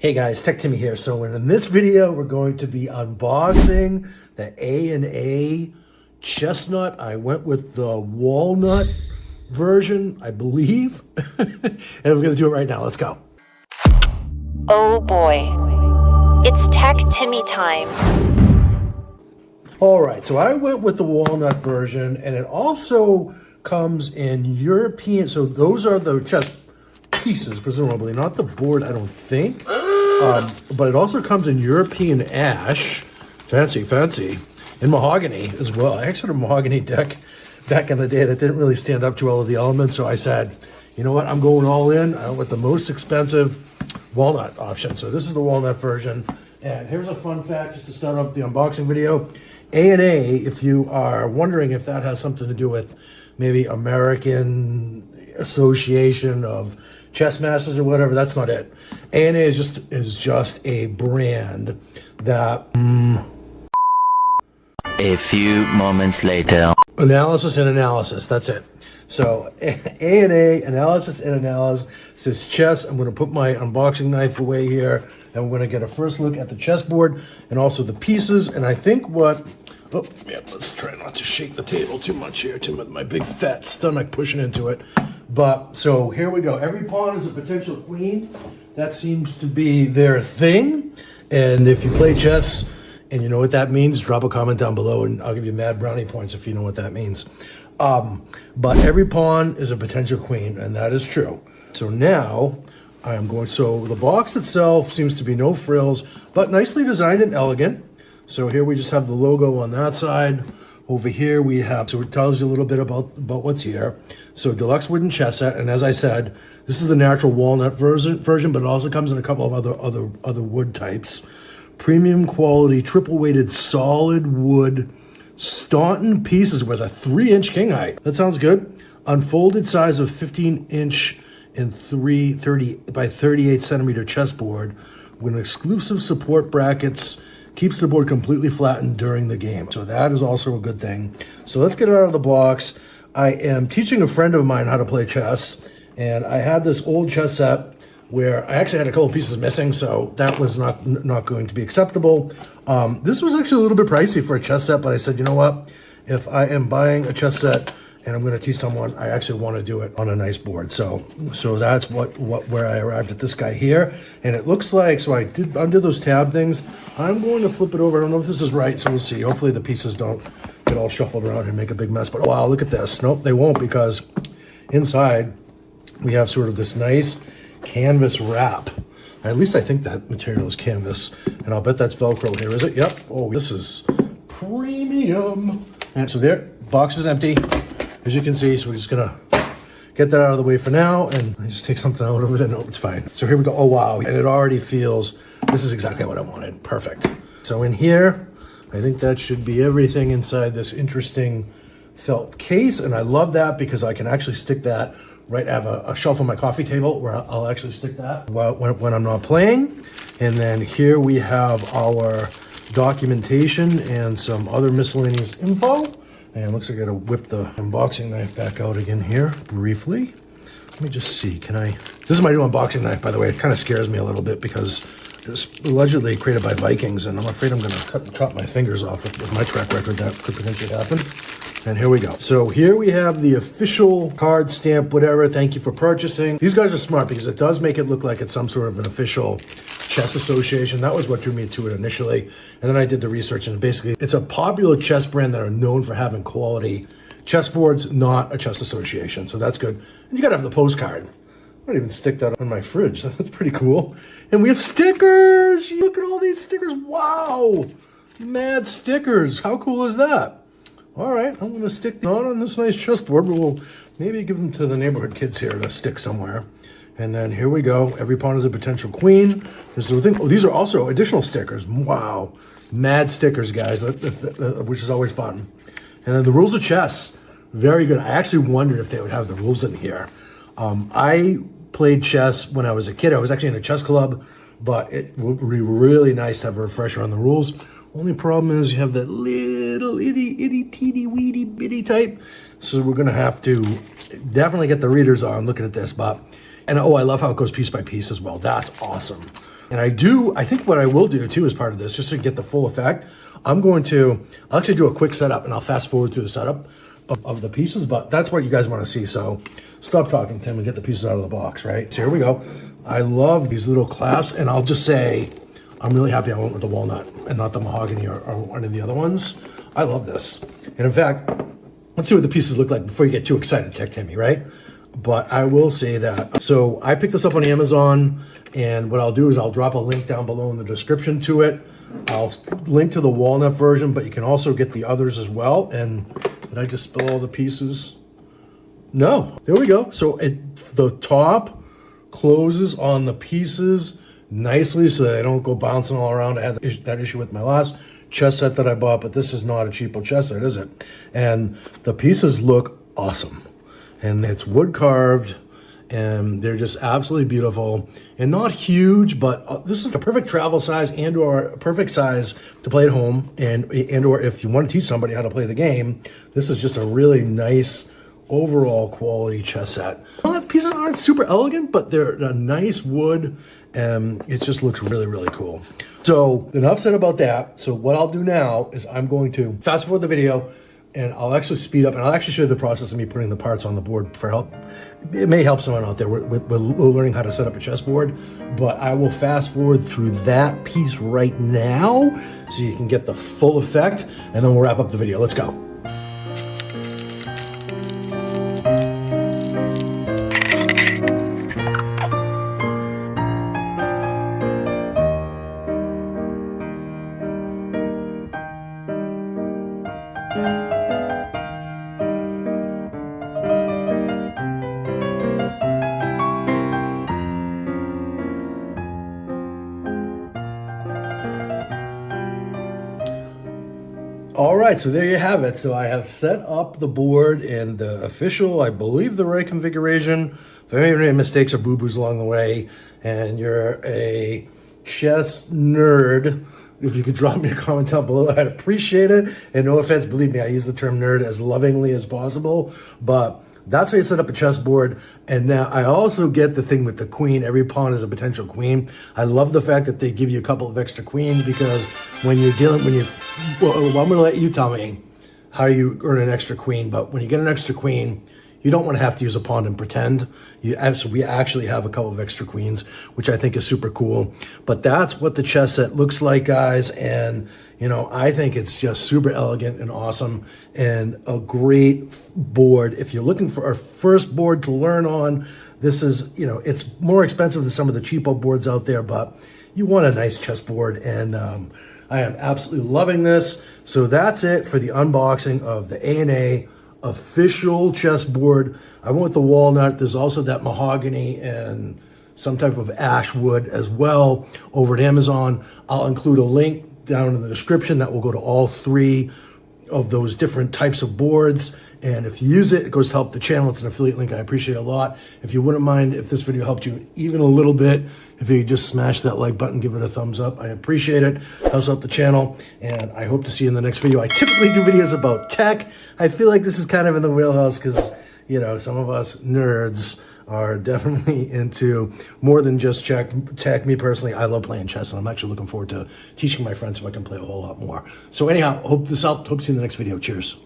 Hey guys, Tech Timmy here. So in this video, we're going to be unboxing the A&A chestnut. I went with the walnut version, I believe. And we're going to do it right now. Let's go. Oh boy. It's Tech Timmy time. All right, so I went with the walnut version, and it also comes in European. So those are the chest pieces, presumably, not the board, I don't think. But it also comes in European ash, fancy, and mahogany as well. I actually had a mahogany deck back in the day that didn't really stand up to all of the elements, so I said, you know what, I'm going all in. I went with the most expensive walnut option. So this is the walnut version. And here's a fun fact, just to start off the unboxing video. A&A, if you are wondering if that has something to do with maybe American Association of Chess Masters or whatever, that's not it. A&A is just a brand that A few moments later. analysis and analysis, that's it. So A&A, analysis and analysis chess. I'm going to put my unboxing knife away here, and we're going to get a first look at the chessboard and also the pieces. And I think let's try not to shake the table too much here, with my big fat stomach pushing into it. But so here we go. Every pawn is a potential queen. That seems to be their thing. And if you play chess and you know what that means, drop a comment down below and I'll give you mad brownie points if you know what that means. But every pawn is a potential queen, and that is true. So now so the box itself seems to be no frills, but nicely designed and elegant. So here we just have the logo on that side. Over here we have, so it tells you a little bit about what's here. So deluxe wooden chess set, and as I said, this is the natural walnut version, but it also comes in a couple of other wood types. Premium quality, triple weighted solid wood Staunton pieces with a 3-inch king height. That sounds good. Unfolded size of 15-inch and 30 by 38 centimeter chessboard with exclusive support brackets. Keeps the board completely flattened during the game. So that is also a good thing. So let's get it out of the box. I am teaching a friend of mine how to play chess, and I had this old chess set where I actually had a couple of pieces missing, so that was not going to be acceptable. This was actually a little bit pricey for a chess set, but I said, you know what? If I am buying a chess set and I'm going to teach someone, I actually want to do it on a nice board. So that's where I arrived at this guy here. And it looks like, so I did undo those tab things. I'm going to flip it over. I don't know if this is right, so we'll see. Hopefully the pieces don't get all shuffled around and make a big mess. But wow, look at this. Nope, they won't, because inside we have sort of this nice canvas wrap. At least I think that material is canvas. And I'll bet that's Velcro here, is it? Yep. Oh, this is premium. And so there, box is empty, as you can see. So we're just gonna get that out of the way for now, and I just take something out of it. No, it's fine. So here we go. Oh wow, and it already feels, this is exactly what I wanted. Perfect. So in here, I think that should be everything inside this interesting felt case, and I love that because I can actually stick that right. I have a shelf on my coffee table where I'll actually stick that when I'm not playing. And then here we have our documentation and some other miscellaneous info. And looks like I gotta whip the unboxing knife back out again here briefly. Let me just see, this is my new unboxing knife, by the way. It kind of scares me a little bit because it's allegedly created by Vikings, and I'm afraid I'm gonna chop my fingers off with my track record. That could potentially happen. And here we go. So here we have the official card, stamp, whatever. Thank you for purchasing. These guys are smart because it does make it look like it's some sort of an official chess association. That was what drew me to it initially. And then I did the research, and basically it's a popular chess brand that are known for having quality chessboards, not a chess association. So that's good. And you gotta have the postcard. I might even stick that on my fridge. That's pretty cool. And we have stickers. Look at all these stickers. Wow. Mad stickers. How cool is that? All right, I'm going to stick not on this nice chessboard, but we'll maybe give them to the neighborhood kids here to stick somewhere. And then here we go. Every pawn is a potential queen. These are also additional stickers. Wow. Mad stickers, guys, which is always fun. And then the rules of chess. Very good. I actually wondered if they would have the rules in here. I played chess when I was a kid. I was actually in a chess club, but it would be really nice to have a refresher on the rules. Only problem is you have that little itty teeny weedy bitty type. So we're gonna have to definitely get the readers on looking at this, but, and oh, I love how it goes piece by piece as well. That's awesome. And I think what I will do too as part of this, just to get the full effect, I'll actually do a quick setup and I'll fast forward through the setup of the pieces, but that's what you guys want to see. So stop talking, Tim, and get the pieces out of the box, right? So here we go. I love these little clasps, and I'll just say, I'm really happy I went with the walnut and not the mahogany or one of the other ones. I love this. And in fact, let's see what the pieces look like before you get too excited, Tech Timmy, right? But I will say that. So I picked this up on Amazon, and what I'll do is I'll drop a link down below in the description to it. I'll link to the walnut version, but you can also get the others as well. And did I just spill all the pieces? No, there we go. So the top closes on the pieces nicely so they don't go bouncing all around. I had that issue with my last chess set that I bought, but this is not a cheapo chess set, is it? And the pieces look awesome. And it's wood carved, and they're just absolutely beautiful and not huge, but this is the perfect travel size and or perfect size to play at home, and or if you want to teach somebody how to play the game, this is just a really nice overall quality chess set. The pieces aren't super elegant, but they're a nice wood, and it just looks really, really cool. So enough said about that. So what I'll do now is I'm going to fast forward the video, and I'll actually speed up, and I'll actually show you the process of me putting the parts on the board for help. It may help someone out there with learning how to set up a chessboard, but I will fast forward through that piece right now so you can get the full effect, and then we'll wrap up the video. Let's go. All right, so there you have it. So I have set up the board in the official, I believe, the right configuration. If there are any mistakes or boo-boos along the way, and you're a chess nerd, if you could drop me a comment down below, I'd appreciate it. And no offense, believe me, I use the term nerd as lovingly as possible, but that's how you set up a chessboard. And now I also get the thing with the queen. Every pawn is a potential queen. I love the fact that they give you a couple of extra queens, because well, I'm going to let you tell me how you earn an extra queen. But when you get an extra queen, you don't want to have to use a pawn and pretend. So we actually have a couple of extra queens, which I think is super cool. But that's what the chess set looks like, guys. And, you know, I think it's just super elegant and awesome and a great board. If you're looking for a first board to learn on, this is, you know, it's more expensive than some of the cheapo boards out there, but you want a nice chessboard. And I am absolutely loving this. So that's it for the unboxing of the A&A official chessboard. I went with the walnut. There's also that mahogany and some type of ash wood as well over at Amazon. I'll include a link down in the description that will go to all three of those different types of boards. And if you use it, it goes to help the channel. It's an affiliate link. I appreciate it a lot. If you wouldn't mind, if this video helped you even a little bit, if you just smash that like button, give it a thumbs up, I appreciate it. Helps out the channel. And I hope to see you in the next video. I typically do videos about tech. I feel like this is kind of in the wheelhouse because, you know, some of us nerds are definitely into more than just tech. Me personally, I love playing chess, and I'm actually looking forward to teaching my friends if I can play a whole lot more. So anyhow, hope this helped. Hope to see you in the next video. Cheers.